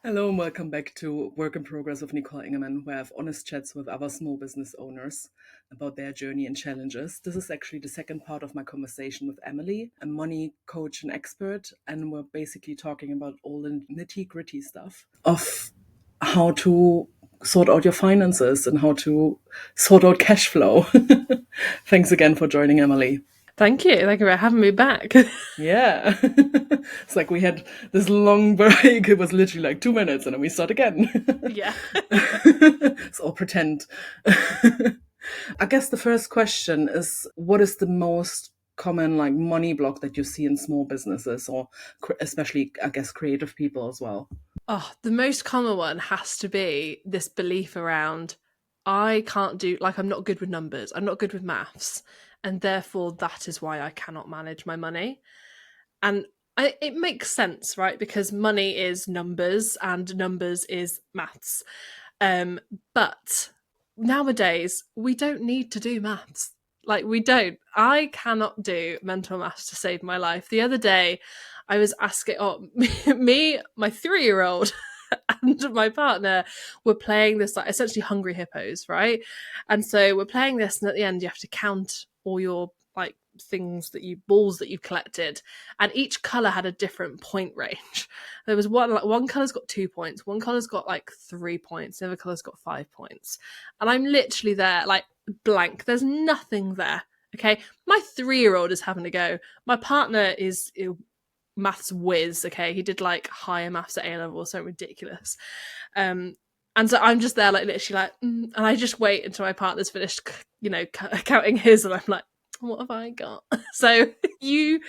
Hello and welcome back to Work in Progress with Nicole, where I have honest chats with other small business owners about their journey and challenges. This is actually the second part of my conversation with Emily, a money coach and expert, and we're basically talking about all the nitty-gritty stuff of how to sort out your finances and how to sort out cash flow. Thanks again for joining, Emily. Thank you. Thank you for having me back. Yeah. It's like we had this long break. It was literally like 2 minutes and then we start again. Yeah. It's all pretend. I guess the first question is, what is the most common like money block that you see in small businesses, or especially, I guess, creative people as well? Oh, the most common one has to be this belief around I can't do, like, I'm not good with numbers, I'm not good with maths, and therefore that is why I cannot manage my money. And it makes sense, right? Because money is numbers and numbers is maths. But nowadays, we don't need to do maths. Like, we don't. I cannot do mental maths to save my life. The other day, I was asking, me, my 3-year-old, and my partner were playing this, like, essentially Hungry Hippos, right? And so we're playing this, and at the end, you have to count all your, like, balls that you've collected, and each color had a different point range. There was one color's got 2 points, one color's got like 3 points, the other color's got 5 points, and I'm literally there like blank. There's nothing there. Okay, my 3-year-old is having a go. My partner is maths whiz. Okay, he did like higher maths at A level, so ridiculous. And so I'm just there, like, literally, like, and I just wait until my partner's finished, counting his, and I'm like, what have I got? So you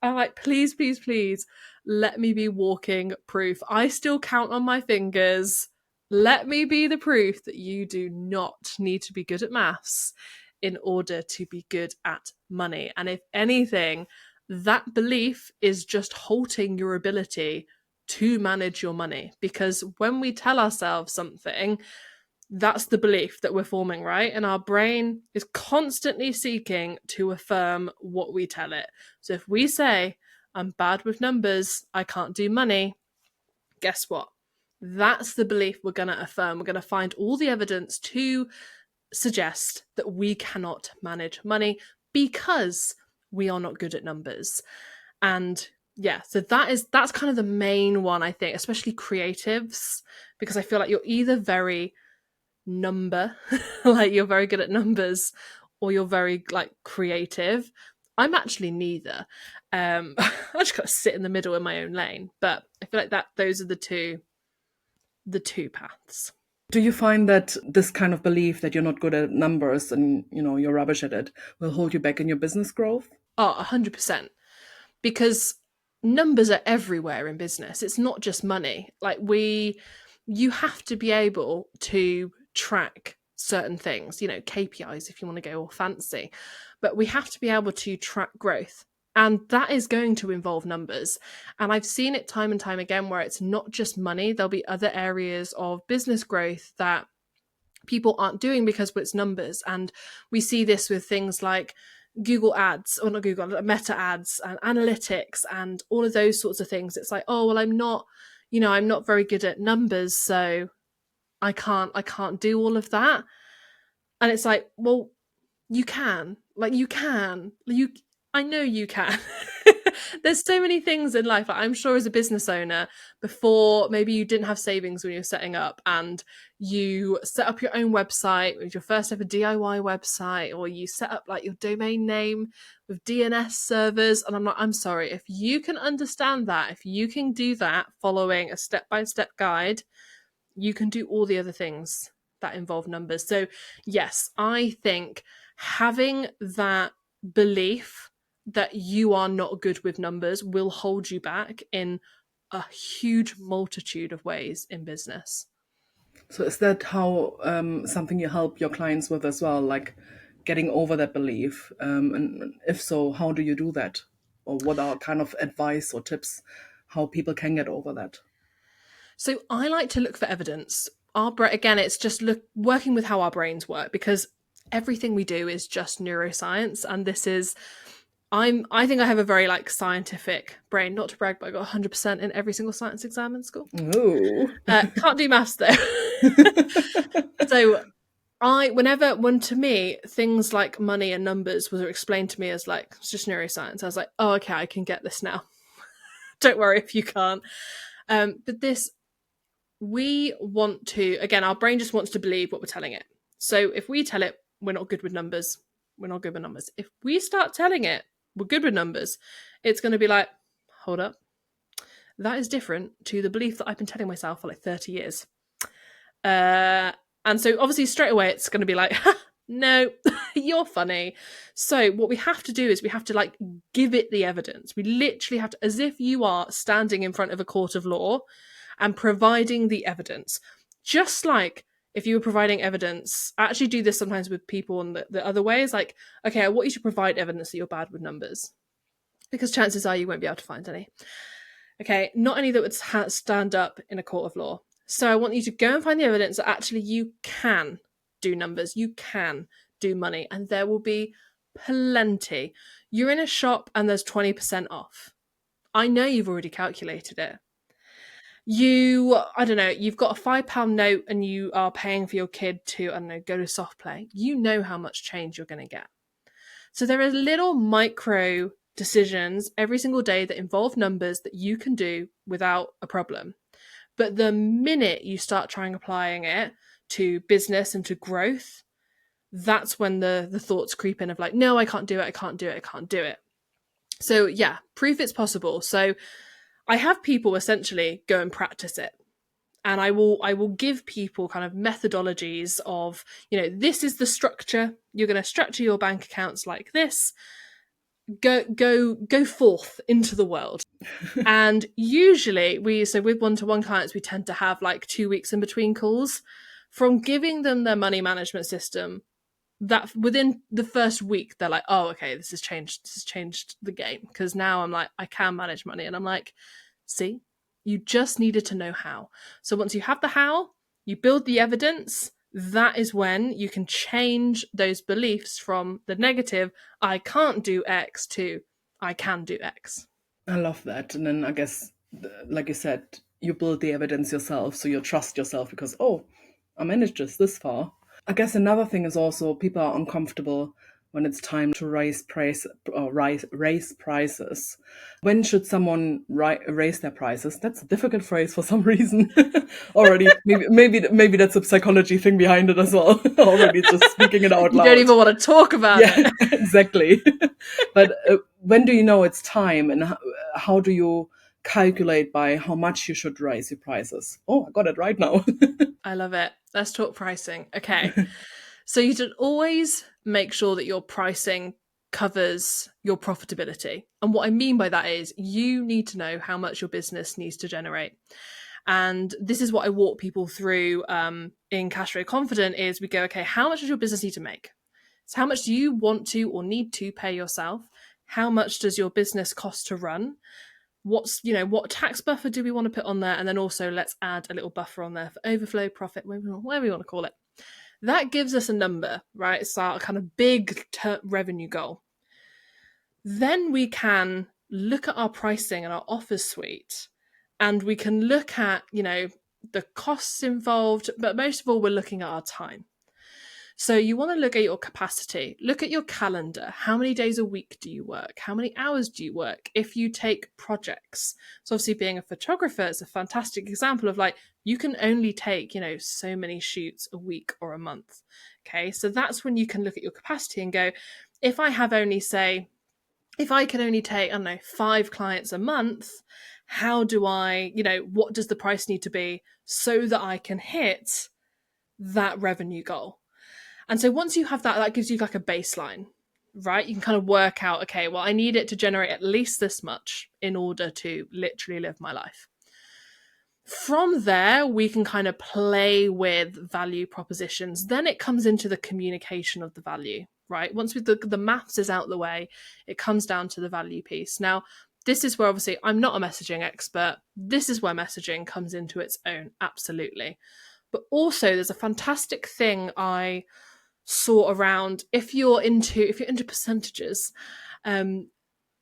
are like, please, please, please, let me be walking proof. I still count on my fingers. Let me be the proof that you do not need to be good at maths in order to be good at money. And if anything, that belief is just halting your ability to manage your money. Because when we tell ourselves something, that's the belief that we're forming, right? And our brain is constantly seeking to affirm what we tell it. So if we say, I'm bad with numbers, I can't do money, guess what? That's the belief we're going to affirm. We're going to find all the evidence to suggest that we cannot manage money because we are not good at numbers. And yeah, so that's kind of the main one, I think, especially creatives, because I feel like you're either very number like you're very good at numbers, or you're very like creative. I'm actually neither. I just gotta sit in the middle in my own lane, but I feel like that those are the two paths. Do you find that this kind of belief that you're not good at numbers and you're rubbish at it will hold you back in your business growth? Oh, 100%. Because numbers are everywhere in business. It's not just money. Like, you have to be able to track certain things, KPIs if you want to go all fancy, but we have to be able to track growth. And that is going to involve numbers. And I've seen it time and time again where it's not just money. There'll be other areas of business growth that people aren't doing because it's numbers. And we see this with things like Google ads, or not Google, Meta ads and analytics and all of those sorts of things. It's like, oh, well, I'm not very good at numbers, so I can't do all of that. And it's like, well, you can. Like, I know you can. There's so many things in life. Like, I'm sure as a business owner, before, maybe you didn't have savings when you were setting up, and you set up your own website with your first ever DIY website, or you set up like your domain name with DNS servers. And I'm sorry, if you can understand that, if you can do that following a step-by-step guide, you can do all the other things that involve numbers. So yes, I think having that belief that you are not good with numbers will hold you back in a huge multitude of ways in business. So is that how something you help your clients with as well, like getting over that belief? And if so, how do you do that? Or what are kind of advice or tips how people can get over that? So I like to look for evidence. Again, it's just working with how our brains work, because everything we do is just neuroscience, and this is I think I have a very like scientific brain. Not to brag, but I got 100% in every single science exam in school. Ooh. Can't do maths though. So when to me things like money and numbers were explained to me as like it's just neuroscience, I was like, oh, okay, I can get this now. Don't worry if you can't. But this, we want to, again, our brain just wants to believe what we're telling it. So if we tell it we're not good with numbers, we're not good with numbers. If we start telling it we're good with numbers, it's going to be like, hold up, that is different to the belief that I've been telling myself for like 30 years. And so obviously straight away it's going to be like, no, you're funny. So what we have to do is we have to like give it the evidence. We literally have to, as if you are standing in front of a court of law and providing the evidence. Just like if you were providing evidence, I actually do this sometimes with people in the other ways. Like, okay, I want you to provide evidence that you're bad with numbers, because chances are you won't be able to find any. Okay, not any that would stand up in a court of law. So I want you to go and find the evidence that actually you can do numbers, you can do money, and there will be plenty. You're in a shop and there's 20% off. I know you've already calculated it. I don't know, you've got a £5 note and you are paying for your kid to, I don't know, go to soft play. You know how much change you're going to get. So there are little micro decisions every single day that involve numbers that you can do without a problem. But the minute you start trying applying it to business and to growth, that's when the thoughts creep in of like, no, I can't do it, I can't do it, I can't do it. So yeah, proof it's possible. So I have people essentially go and practice it. And I will give people kind of methodologies of, this is the structure. You're going to structure your bank accounts like this. Go forth into the world. And usually with one-to-one clients, we tend to have like 2 weeks in between calls. From giving them their money management system, that within the first week, they're like, oh, okay, this has changed the game. Because now I'm like, I can manage money. And I'm like, see, you just needed to know how. So once you have the how, you build the evidence, that is when you can change those beliefs from the negative, I can't do X, to I can do X. I love that. And then I guess, like you said, you build the evidence yourself, so you trust yourself because, oh, I managed this far. I guess another thing is also people are uncomfortable when it's time to raise prices. When should someone raise their prices? That's a difficult phrase for some reason. Already, maybe that's a psychology thing behind it as well. Already just speaking it out You loud. don't even want to talk about it. Exactly. But when do you know it's time, and how do you calculate by how much you should raise your prices? Oh, I got it right now. I love it. Let's talk pricing. Okay. So you should always make sure that your pricing covers your profitability. And what I mean by that is you need to know how much your business needs to generate. And this is what I walk people through in Cash Flow Confident is we go, okay, how much does your business need to make? So how much do you want to or need to pay yourself? How much does your business cost to run? What tax buffer do we want to put on there? And then also let's add a little buffer on there for overflow, profit, whatever we want to call it. That gives us a number, right? It's our kind of big revenue goal. Then we can look at our pricing and our offer suite, and we can look at, the costs involved, but most of all, we're looking at our time. So you want to look at your capacity, look at your calendar. How many days a week do you work? How many hours do you work? If you take projects, so obviously being a photographer is a fantastic example of like, you can only take, so many shoots a week or a month. Okay. So that's when you can look at your capacity and go, if I can only take, I don't know, 5 clients a month, how do I, what does the price need to be so that I can hit that revenue goal? And so once you have that, that gives you like a baseline, right? You can kind of work out, okay, well, I need it to generate at least this much in order to literally live my life. From there, we can kind of play with value propositions. Then it comes into the communication of the value, right? Once the maths is out the way, it comes down to the value piece. Now, this is where obviously I'm not a messaging expert. This is where messaging comes into its own, absolutely. But also there's a fantastic thing I saw around if you're into percentages,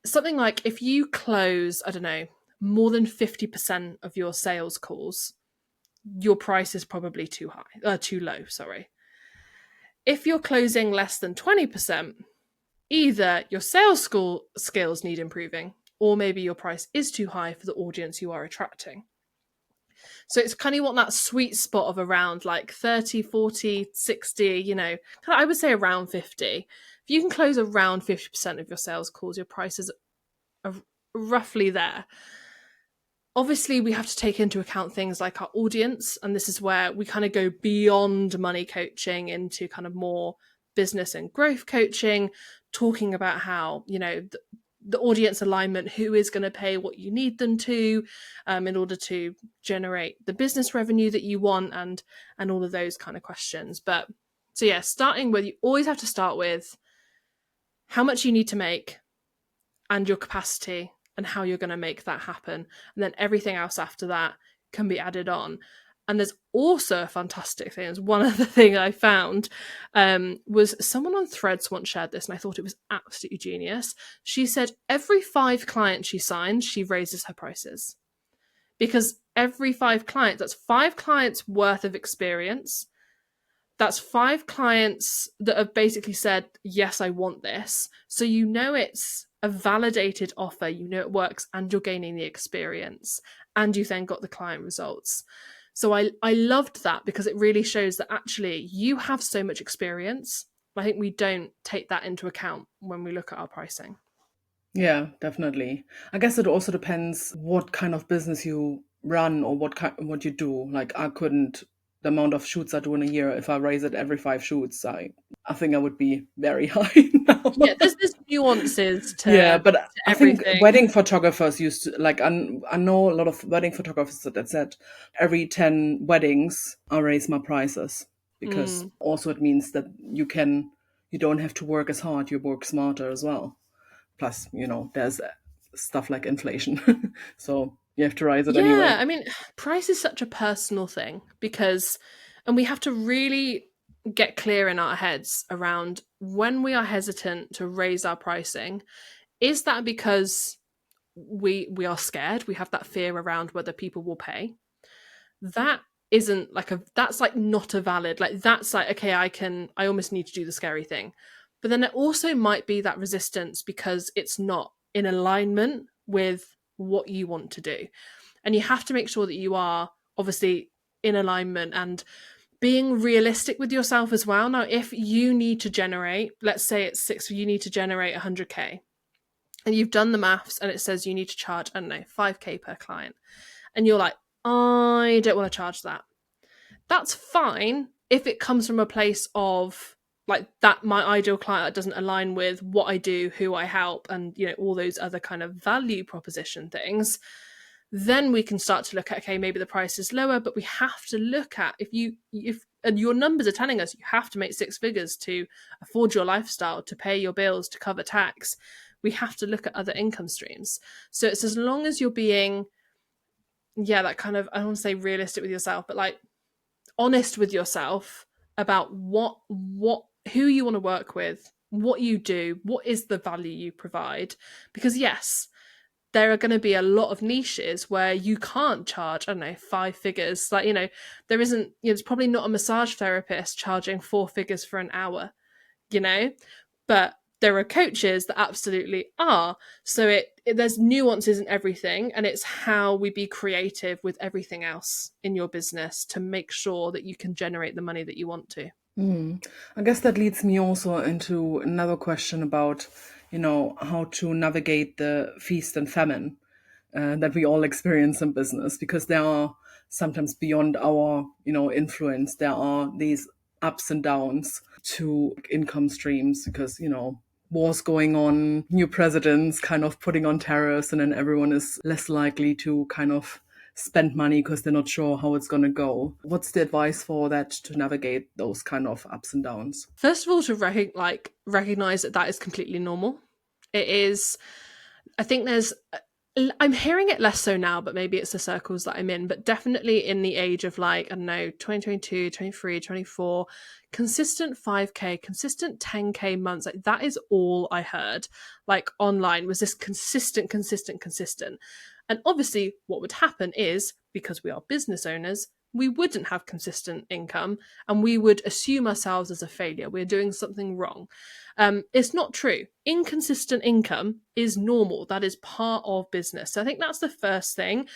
something like if you close, I don't know, more than 50% of your sales calls, your price is probably too low, sorry. If you're closing less than 20%, either your skills need improving, or maybe your price is too high for the audience you are attracting. So it's kind of want that sweet spot of around like 30, 40, 60, I would say around 50. If you can close around 50% of your sales calls, your prices are roughly there. Obviously, we have to take into account things like our audience, and this is where we kind of go beyond money coaching into kind of more business and growth coaching, talking about how, the audience alignment, who is going to pay what you need them to, in order to generate the business revenue that you want, and all of those kind of questions. But so yeah, starting with, you always have to start with how much you need to make and your capacity and how you're going to make that happen. And then everything else after that can be added on. And there's also a fantastic thing. One other thing I found was someone on Threads once shared this, and I thought it was absolutely genius. She said every 5 clients she signs, she raises her prices. Because every 5 clients, that's 5 clients worth of experience. That's 5 clients that have basically said, yes, I want this. So it's a validated offer, it works, and you're gaining the experience, and you then got the client results. So I loved that, because it really shows that actually you have so much experience. I think we don't take that into account when we look at our pricing. Yeah, definitely. I guess it also depends what kind of business you run or what you do. Like the amount of shoots I do in a year, if I raise it every 5 shoots, I think I would be very high now. Yeah, there's nuances Yeah, to but I think everything. wedding photographers used to, like, I know a lot of wedding photographers that said every 10 weddings I raise my prices, because also it means that you don't have to work as hard, you work smarter as well. Plus, there's stuff like inflation. So you have to raise it Yeah, anyway. I mean, price is such a personal thing, and we have to really get clear in our heads around when we are hesitant to raise our pricing. Is that because we are scared? We have that fear around whether people will pay. That isn't that's like not a valid, like that's like, okay, I almost need to do the scary thing. But then it also might be that resistance because it's not in alignment with what you want to do. And you have to make sure that you are obviously in alignment and being realistic with yourself as well. Now, if you need to generate, let's say it's 6, you need to generate 100K, and you've done the maths and it says you need to charge, I don't know, 5K per client, and you're like, I don't want to charge that. That's fine if it comes from a place of like that my ideal client that doesn't align with what I do, who I help, and all those other kind of value proposition things. Then we can start to look at, okay, maybe the price is lower, but we have to look at if and your numbers are telling us you have to make 6 figures to afford your lifestyle, to pay your bills, to cover tax. We have to look at other income streams. So it's as long as you're being, that kind of, I don't want to say realistic with yourself, but like honest with yourself about who you want to work with, what you do, what is the value you provide. Because yes, there are going to be a lot of niches where you can't charge, I don't know, 5 figures. Like, there isn't, it's probably not a massage therapist charging 4 figures for an hour, but there are coaches that absolutely are. So there's nuances in everything, and it's how we be creative with everything else in your business to make sure that you can generate the money that you want to. I guess that leads me also into another question about, how to navigate the feast and famine that we all experience in business, because there are sometimes beyond our, influence. There are these ups and downs to income streams because, wars going on, new presidents kind of putting on tariffs, and then everyone is less likely to kind of spend money because they're not sure how it's going to go. What's the advice for that to navigate those kind of ups and downs? First of all, to recognize that is completely normal. It is, I think there's I'm hearing it less so now, but maybe it's the circles that I'm in, but definitely in the age of like, I don't know, 2022, 23, 24, consistent 5K, consistent 10K months. Like that is all I heard like online was this consistent. And obviously what would happen is because we are business owners, we wouldn't have consistent income and we would assume ourselves as a failure. We're doing something wrong. It's not true. Inconsistent income is normal. That is part of business. So I think that's the first thing.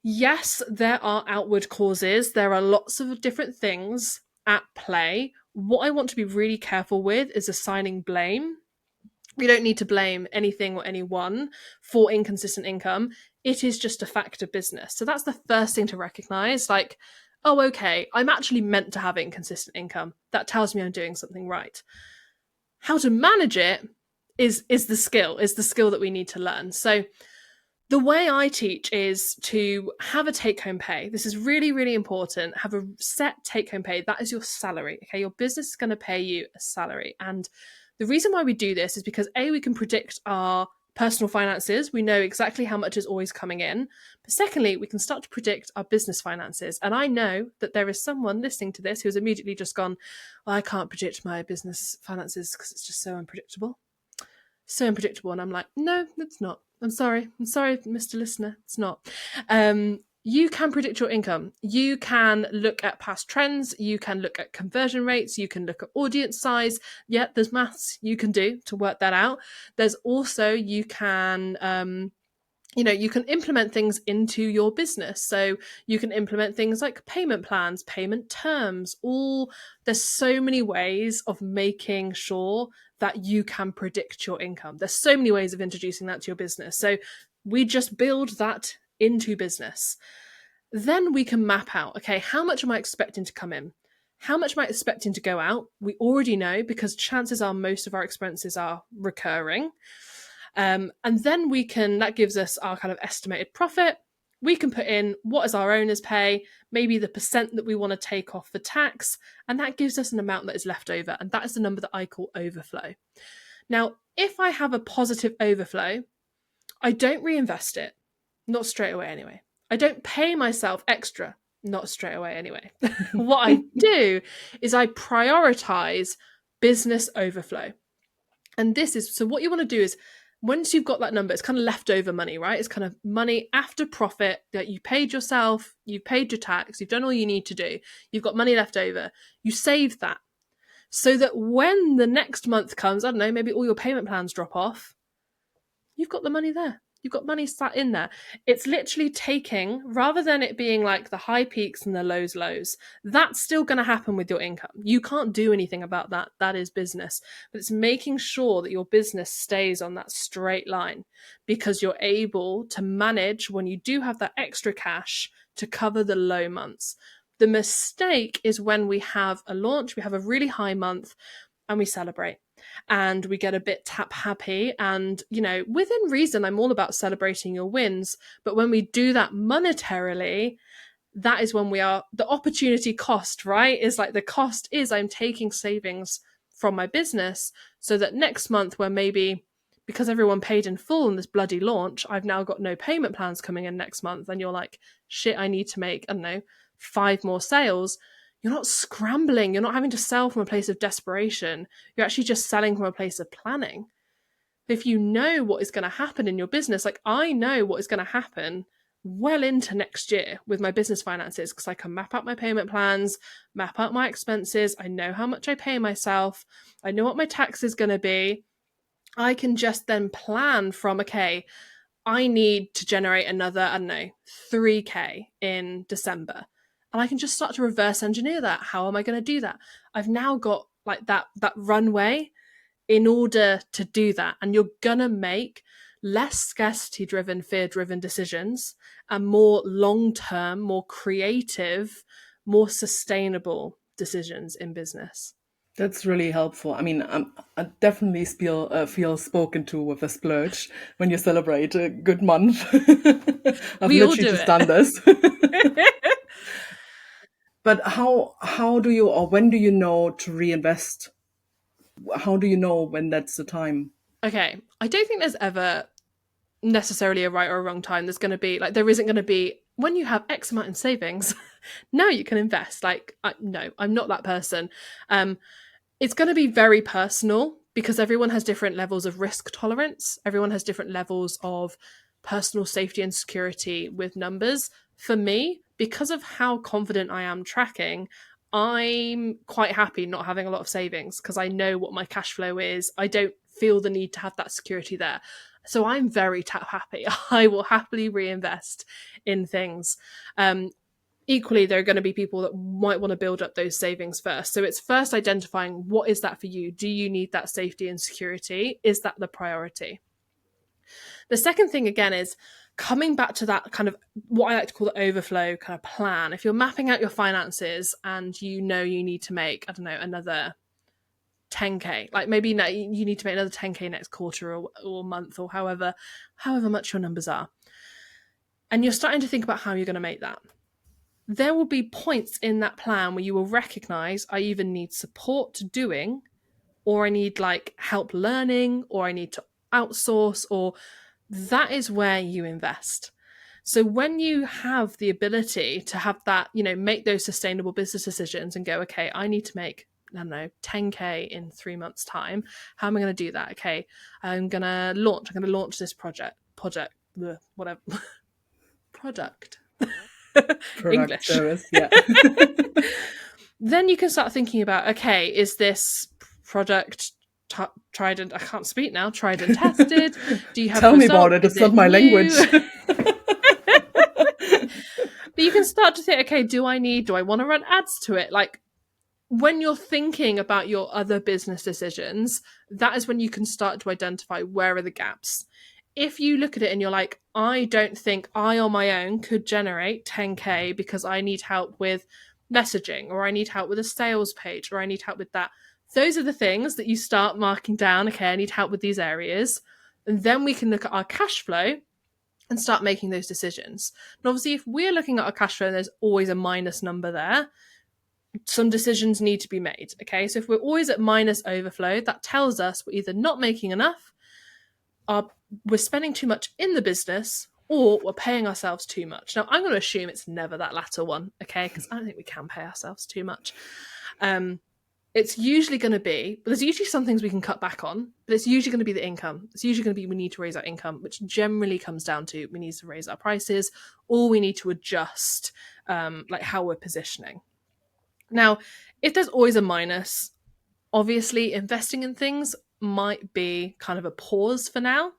Yes, there are outward causes. There are lots of different things at play. What I want to be really careful with is assigning blame. We don't need to blame anything or anyone for inconsistent income. It is just a fact of business. So that's the first thing to recognize. Like, oh, okay, I'm actually meant to have inconsistent income. That tells me I'm doing something right. How to manage it is the skill that we need to learn. So the way I teach is to have a take home pay. This is really, really important. Have a set take home pay. That is your salary. Okay. Your business is going to pay you a salary. And the reason why we do this is because A, we can predict our personal finances. We know exactly how much is always coming in. But secondly, we can start to predict our business finances. And I know that there is someone listening to this who's immediately just gone, well, I can't predict my business finances because it's just so unpredictable. So unpredictable. And I'm like, no, it's not. I'm sorry, Mr. Listener, it's not. You can predict your income. You can look at past trends. You can look at conversion rates. You can look at audience size. Yeah, there's maths you can do to work that out. There's also, you can you can implement things into your business. So you can implement things like payment plans, payment terms, all there's so many ways of making sure that you can predict your income. There's so many ways of introducing that to your business. So we just build that into business. Then we can map out, okay, how much am I expecting to come in? How much am I expecting to go out? We already know because chances are most of our expenses are recurring. And then that gives us our kind of estimated profit. We can put in what is our owner's pay, maybe the percent that we want to take off for tax, and that gives us an amount that is left over. And that is the number that I call overflow. Now, if I have a positive overflow, I don't reinvest it, not straight away anyway. I don't pay myself extra, not straight away anyway. What I do is I prioritize business overflow. And so what you want to do is once you've got that number, it's kind of leftover money, right? It's kind of money after profit that you paid yourself, you've paid your tax, you've done all you need to do, you've got money left over. You save that so that when the next month comes, I don't know, maybe all your payment plans drop off, you've got the money there. You've got money sat in there. It's literally taking, rather than it being like the high peaks and the lows, that's still going to happen with your income. You can't do anything about that. That is business. But it's making sure that your business stays on that straight line because you're able to manage when you do have that extra cash to cover the low months. The mistake is when we have a launch, we have a really high month, and we celebrate and we get a bit tap happy. And, within reason, I'm all about celebrating your wins. But when we do that monetarily, that is when the opportunity cost, right? Is like the cost is I'm taking savings from my business so that next month, where maybe because everyone paid in full in this bloody launch, I've now got no payment plans coming in next month. And you're like, shit, I need to make, I don't know, 5 more sales. You're not scrambling. You're not having to sell from a place of desperation. You're actually just selling from a place of planning. If you know what is going to happen in your business, like I know what is going to happen well into next year with my business finances because I can map out my payment plans, map out my expenses. I know how much I pay myself. I know what my tax is going to be. I can just then plan from, okay, I need to generate another, I don't know, 3K in December. And I can just start to reverse engineer that. How am I going to do that? I've now got like that runway in order to do that. And you're going to make less scarcity driven, fear driven decisions and more long term, more creative, more sustainable decisions in business. That's really helpful. I mean, I definitely feel spoken to with a splurge when you celebrate a good month. I've We all literally do just done this. it. But how do you or when do you know to reinvest? How do you know when that's the time? Okay, I don't think there's ever necessarily a right or a wrong time. There's going to be like, there isn't going to be, when you have X amount in savings, now you can invest. Like, no, I'm not that person. It's going to be very personal because everyone has different levels of risk tolerance. Everyone has different levels of personal safety and security with numbers. For me, because of how confident I am tracking, I'm quite happy not having a lot of savings because I know what my cash flow is. I don't feel the need to have that security there. So I'm very tap happy. I will happily reinvest in things. Equally, there are going to be people that might want to build up those savings first. So it's first identifying, what is that for you? Do you need that safety and security? Is that the priority? The second thing, again, is coming back to that kind of what I like to call the overflow kind of plan. If you're mapping out your finances and you know you need to make, I don't know, another 10k, like maybe you need to make another 10k next quarter or month or however much your numbers are, and you're starting to think about how you're going to make that, there will be points in that plan where you will recognize, I either need support doing, or I need like help learning, or I need to outsource, or that is where you invest. So when you have the ability to have that, make those sustainable business decisions and go, okay, I need to make, I don't know, 10k in 3 months time. How am I going to do that? Okay, I'm going to launch this project, whatever, product. Product, English. service, yeah. Then you can start thinking about, okay, is this product tried and I can't speak now, tried and tested? Do you have Tell me results? about it. Is It's not it my new? language. But you can start to think, okay, do I want to run ads to it? Like, when you're thinking about your other business decisions, that is when you can start to identify where are the gaps. If you look at it and you're like, I don't think I on my own could generate 10k because I need help with messaging, or I need help with a sales page, or I need help with that. Those are the things that you start marking down. Okay, I need help with these areas. And then we can look at our cash flow and start making those decisions. And obviously, if we're looking at our cash flow and there's always a minus number there, some decisions need to be made. Okay, so if we're always at minus overflow, that tells us we're either not making enough, we're spending too much in the business, or we're paying ourselves too much. Now, I'm going to assume it's never that latter one, okay, because I don't think we can pay ourselves too much. It's usually going to be, but there's usually some things we can cut back on, but it's usually going to be the income. It's usually going to be we need to raise our income, which generally comes down to we need to raise our prices, or we need to adjust like how we're positioning. Now, if there's always a minus, obviously investing in things might be kind of a pause for now.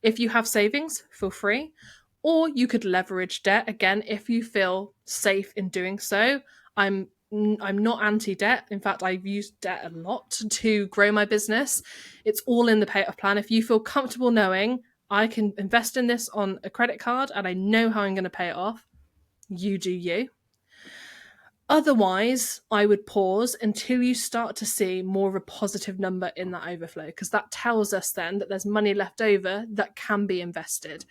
If you have savings, feel free. Or you could leverage debt, again, if you feel safe in doing so. I'm not anti-debt. In fact, I've used debt a lot to grow my business. It's all in the payoff plan. If you feel comfortable knowing I can invest in this on a credit card and I know how I'm going to pay it off, you do you. Otherwise, I would pause until you start to see more of a positive number in that overflow, because that tells us then that there's money left over that can be invested.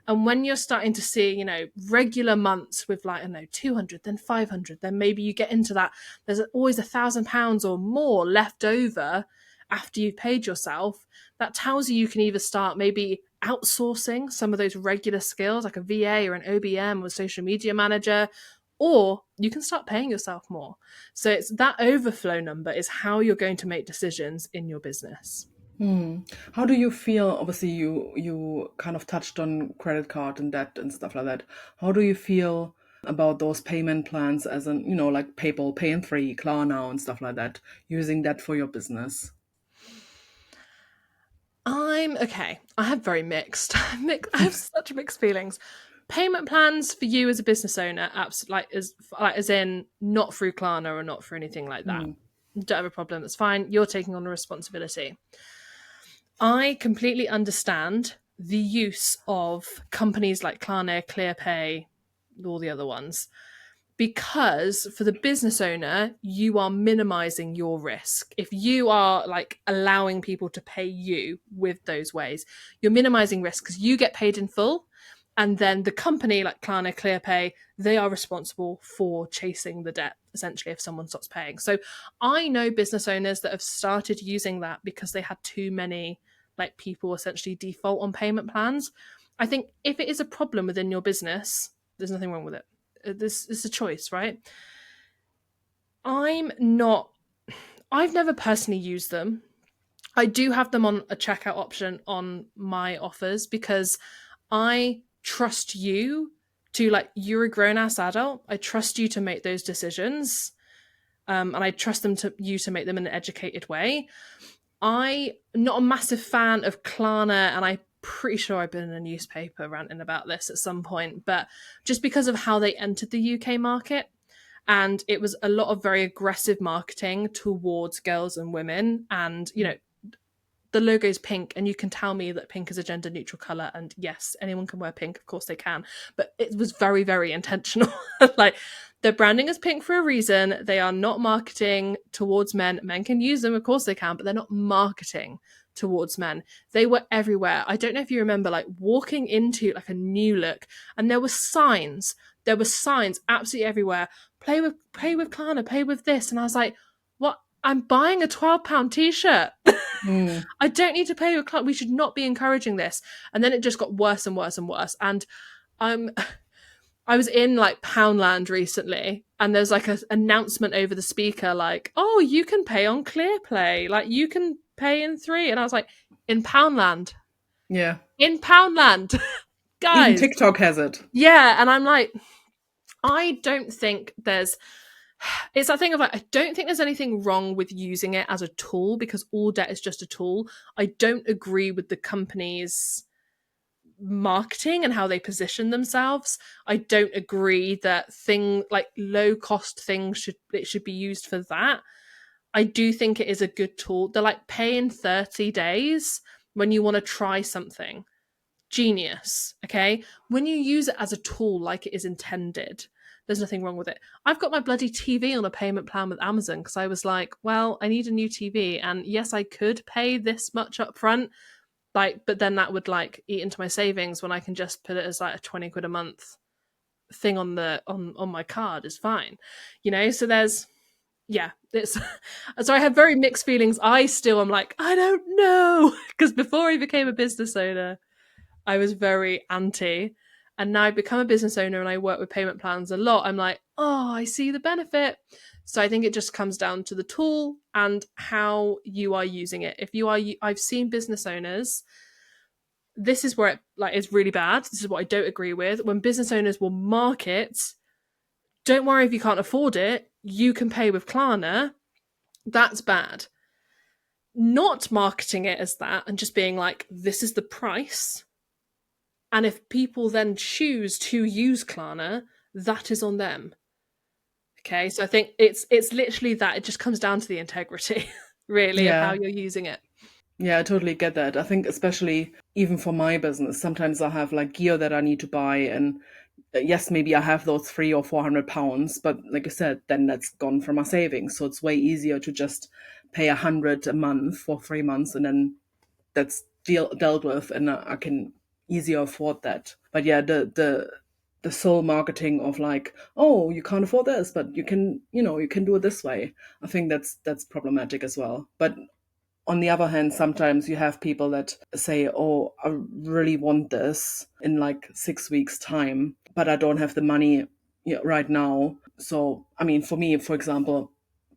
And when you're starting to see, regular months with like, I don't know, 200, then 500, then maybe you get into that, there's always £1,000 or more left over after you've paid yourself. That tells you can either start maybe outsourcing some of those regular skills like a VA or an OBM or a social media manager, or you can start paying yourself more. So it's that overflow number is how you're going to make decisions in your business. How do you feel? Obviously, you kind of touched on credit card and debt and stuff like that. How do you feel about those payment plans, as in, like PayPal, Pay in 3, Klarna, and stuff like that, using that for your business? I'm okay. I have very mixed. I have such mixed feelings. Payment plans for you as a business owner, as in not through Klarna or not for anything like that. Don't have a problem. That's fine. You're taking on a responsibility. I completely understand the use of companies like Klarna, ClearPay, all the other ones, because for the business owner, you are minimizing your risk. If you are like allowing people to pay you with those ways, you're minimizing risk because you get paid in full. And then the company like Klarna, ClearPay, they are responsible for chasing the debt, essentially, if someone stops paying. So I know business owners that have started using that because they had too many like people essentially default on payment plans. I think if it is a problem within your business, there's nothing wrong with it. This is a choice, right? I'm not, I've never personally used them. I do have them on a checkout option on my offers because I trust you to, like, you're a grown ass adult. I trust you to make those decisions. And I trust you to make them in an educated way. I'm not a massive fan of Klarna, and I'm pretty sure I've been in a newspaper ranting about this at some point, but just because of how they entered the UK market, and it was a lot of very aggressive marketing towards girls and women, and the logo's pink, and you can tell me that pink is a gender neutral color, and yes, anyone can wear pink, of course they can, but it was very, very intentional. Like, their branding is pink for a reason. They are not marketing towards men. Men can use them, of course they can, but they're not marketing towards men. They were everywhere. I don't know if you remember, like, walking into like a new look, and there were signs. There were signs absolutely everywhere. Play with Klarna, play with this. And I was like, what? I'm buying a £12 t-shirt. Mm. I don't need to pay with Klarna. We should not be encouraging this. And then it just got worse and worse and worse. And I'm I was in like Poundland recently, and there's like an announcement over the speaker, like, "Oh, you can pay on ClearPlay, like you can pay in 3." And I was like, "In Poundland, Yeah. in Poundland, Even guys." TikTok has it. Yeah, and I'm like, I don't think there's. It's that thing of like, I don't think there's anything wrong with using it as a tool because all debt is just a tool. I don't agree with the companies marketing and how they position themselves. I don't agree that like low cost things should be used for that. I do think it is a good tool. They're like, pay in 30 days when you want to try something. Genius. Okay. When you use it as a tool like it is intended, there's nothing wrong with it. I've got my bloody TV on a payment plan with Amazon because I was like, well, I need a new TV. And yes, I could pay this much up front, like, but then that would like eat into my savings when I can just put it as like a 20 quid a month thing on my card is fine. So there's, yeah, it's so I have very mixed feelings. I still am like, I don't know, because before I became a business owner, I was very anti, and now I've become a business owner and I work with payment plans a lot. I'm like, oh, I see the benefit. So I think it just comes down to the tool and how you are using it. If you are, I've seen business owners. This is where it like is really bad. This is what I don't agree with. When business owners will market, don't worry if you can't afford it. You can pay with Klarna. That's bad. Not marketing it as that and just being like, this is the price. And if people then choose to use Klarna, that is on them. Okay, so I think it's literally that. It just comes down to the integrity, really, of how Yeah. you're using it. Yeah, I totally get that. I think especially even for my business, sometimes I have like gear that I need to buy, and yes, maybe I have those 300 or 400 pounds, but like I said, then that's gone from my savings. So it's way easier to just pay 100 a month for 3 months, and then that's dealt with, and I can easier afford that. But yeah, the sole marketing of like, oh, you can't afford this, but you can do it this way. I think that's problematic as well. But on the other hand, sometimes you have people that say, oh, I really want this in like 6 weeks time, but I don't have the money right now. So I mean, for me, for example,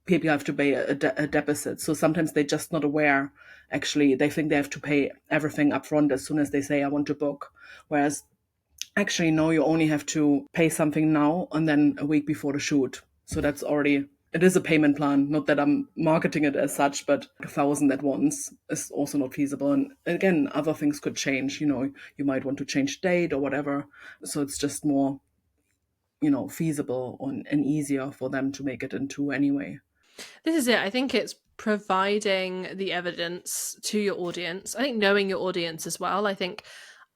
people have to pay a deposit. So sometimes they're just not aware. Actually, they think they have to pay everything up front as soon as they say, I want to book. Whereas actually, no, you only have to pay something now and then a week before the shoot. So that's already, it is a payment plan. Not that I'm marketing it as such, but 1,000 at once is also not feasible. And again, other things could change. You might want to change date or whatever. So it's just more, feasible and easier for them to make it into anyway. This is it. I think it's providing the evidence to your audience. I think knowing your audience as well. I think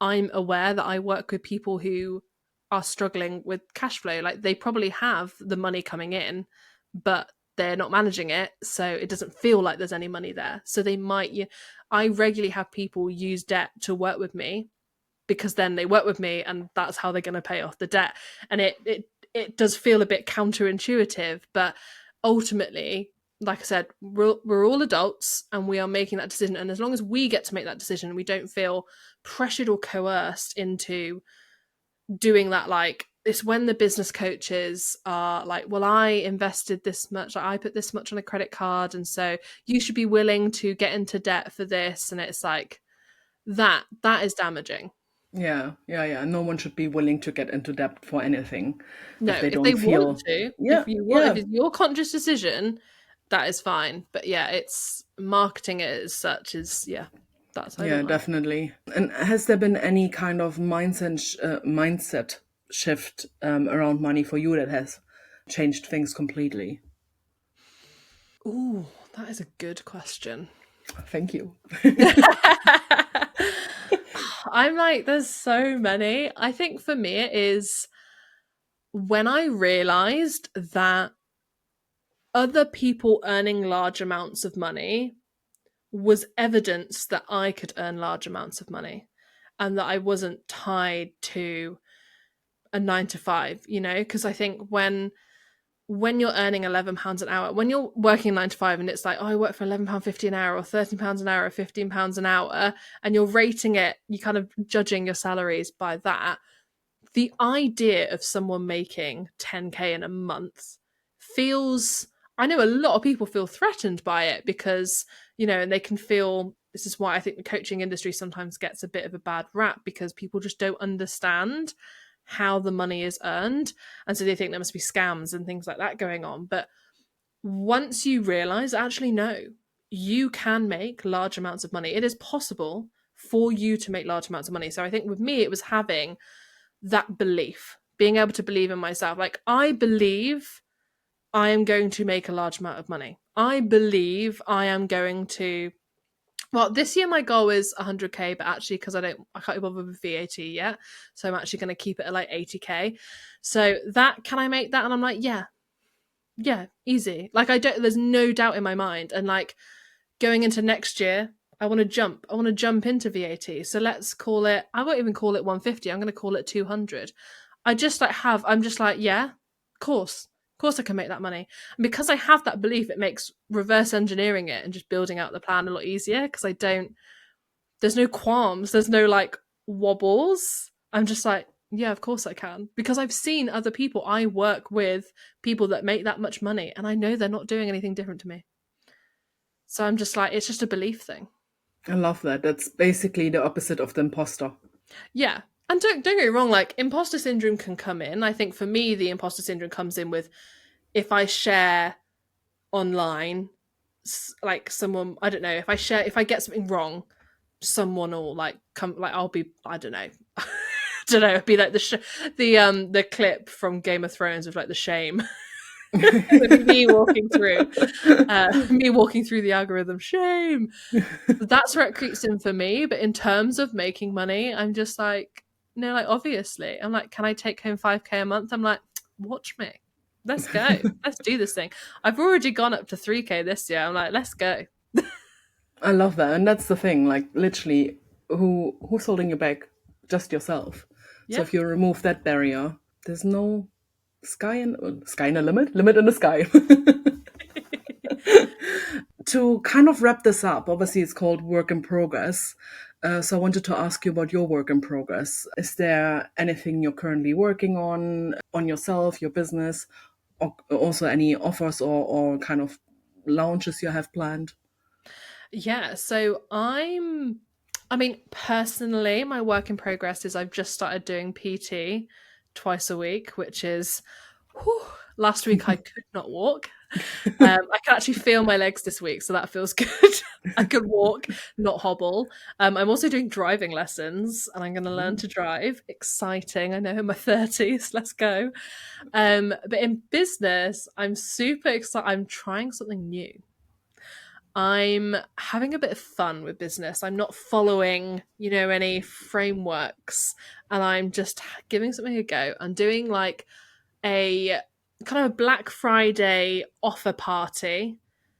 I'm aware that I work with people who are struggling with cash flow. Like, they probably have the money coming in, but they're not managing it. So it doesn't feel like there's any money there. So they might, I regularly have people use debt to work with me because then they work with me and that's how they're going to pay off the debt. And it does feel a bit counterintuitive, but ultimately like I said, we're all adults and we are making that decision. And as long as we get to make that decision, we don't feel pressured or coerced into doing that. Like, it's when the business coaches are like, well, I invested this much, like, I put this much on a credit card, and so you should be willing to get into debt for this. And it's like, that is damaging. Yeah. No one should be willing to get into debt for anything No, if they if they don't want feel. to, Yeah, if yeah, it's your conscious decision, that is fine. But yeah, it's marketing it as such is, yeah, that's I yeah, don't like. definitely. And has there been any kind of mindset shift around money for you that has changed things completely? Ooh, that is a good question. Thank you. I'm like, there's so many. I think for me, it is when I realized that other people earning large amounts of money was evidence that I could earn large amounts of money and that I wasn't tied to a 9 to 5, because I think when you're earning £11 an hour, when you're working 9 to 5 and it's like, oh, I work for £11.50 an hour or £13 an hour or £15 an hour, and you're rating it, you kind of judging your salaries by that. The idea of someone making 10K in a month feels, I know a lot of people feel threatened by it because, and they can feel, this is why I think the coaching industry sometimes gets a bit of a bad rap, because people just don't understand how the money is earned. And so they think there must be scams and things like that going on. But once you realize, actually, no, you can make large amounts of money. It is possible for you to make large amounts of money. So I think with me, it was having that belief, being able to believe in myself. Like, I believe I am going to make a large amount of money. I believe I am going to. Well, this year my goal is 100K, but actually, because I can't be bothered with VAT yet, so I'm actually going to keep it at like 80K. So that, can I make that? And I'm like, yeah, easy. Like, there's no doubt in my mind. And like, going into next year, I want to jump into VAT. So let's call it, I won't even call it 150. I'm going to call it 200. I'm just like, yeah, of course I can make that money. And because I have that belief, it makes reverse engineering it and just building out the plan a lot easier, because there's no qualms, there's no like wobbles. I'm just like, yeah, of course I can, because I've seen other people, I work with people that make that much money, and I know they're not doing anything different to me. So I'm just like, it's just a belief thing. I love that. That's basically the opposite of the imposter. Yeah. And don't get me wrong, like, imposter syndrome can come in. I think for me, the imposter syndrome comes in with, if I share online, like someone, I don't know, if I get something wrong, someone will like come, like, I'll be, I don't know, don't know, it'd be like the clip from Game of Thrones of like the shame. me walking through me walking through the algorithm, shame. That's where it creeps in for me. But in terms of making money, I'm just like, no, like, obviously, I'm like, can I take home 5K a month? I'm like, watch me, let's go, let's do this thing. I've already gone up to 3K this year. I'm like, let's go. I love that, and that's the thing. Like, literally, who's holding you back? Just yourself. So Yeah. if you remove that barrier, there's no sky in the limit in the sky. To kind of wrap this up, obviously it's called work in progress. So I wanted to ask you about your work in progress. Is there anything you're currently working on yourself, your business, or also any offers or kind of launches you have planned? Yeah, so I mean, personally, my work in progress is I've just started doing PT twice a week, which is, whew, last week I could not walk. I can actually feel my legs this week, so that feels good. I could walk, not hobble. I'm also doing driving lessons, and I'm going to learn to drive. Exciting! I know, in my 30s. Let's go. But in business, I'm super excited. I'm trying something new. I'm having a bit of fun with business. I'm not following, any frameworks, and I'm just giving something a go. I'm doing like a kind of a Black Friday offer party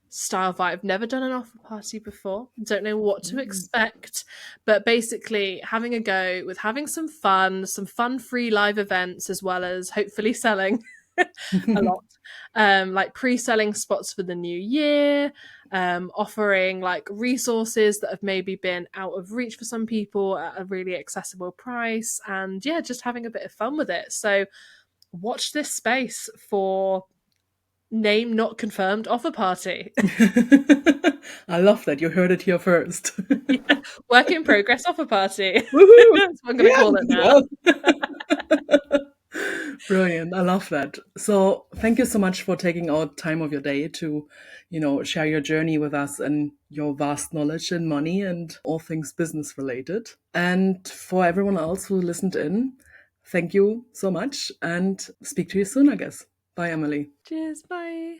style vibe. I've never done an offer party before. Don't know what to expect, but basically having a go with having some fun free live events, as well as hopefully selling. a lot. Like pre-selling spots for the new year, offering like resources that have maybe been out of reach for some people at a really accessible price, and yeah, just having a bit of fun with it. So watch this space for name not confirmed offer party. I love that. You heard it here first. Yeah, work in progress offer party. Woohoo! That's what I'm going to Yeah, call it now. well. Brilliant. I love that. So thank you so much for taking out time of your day to, share your journey with us and your vast knowledge in money and all things business related. And for everyone else who listened in, thank you so much and speak to you soon, I guess. Bye, Emily. Cheers, bye.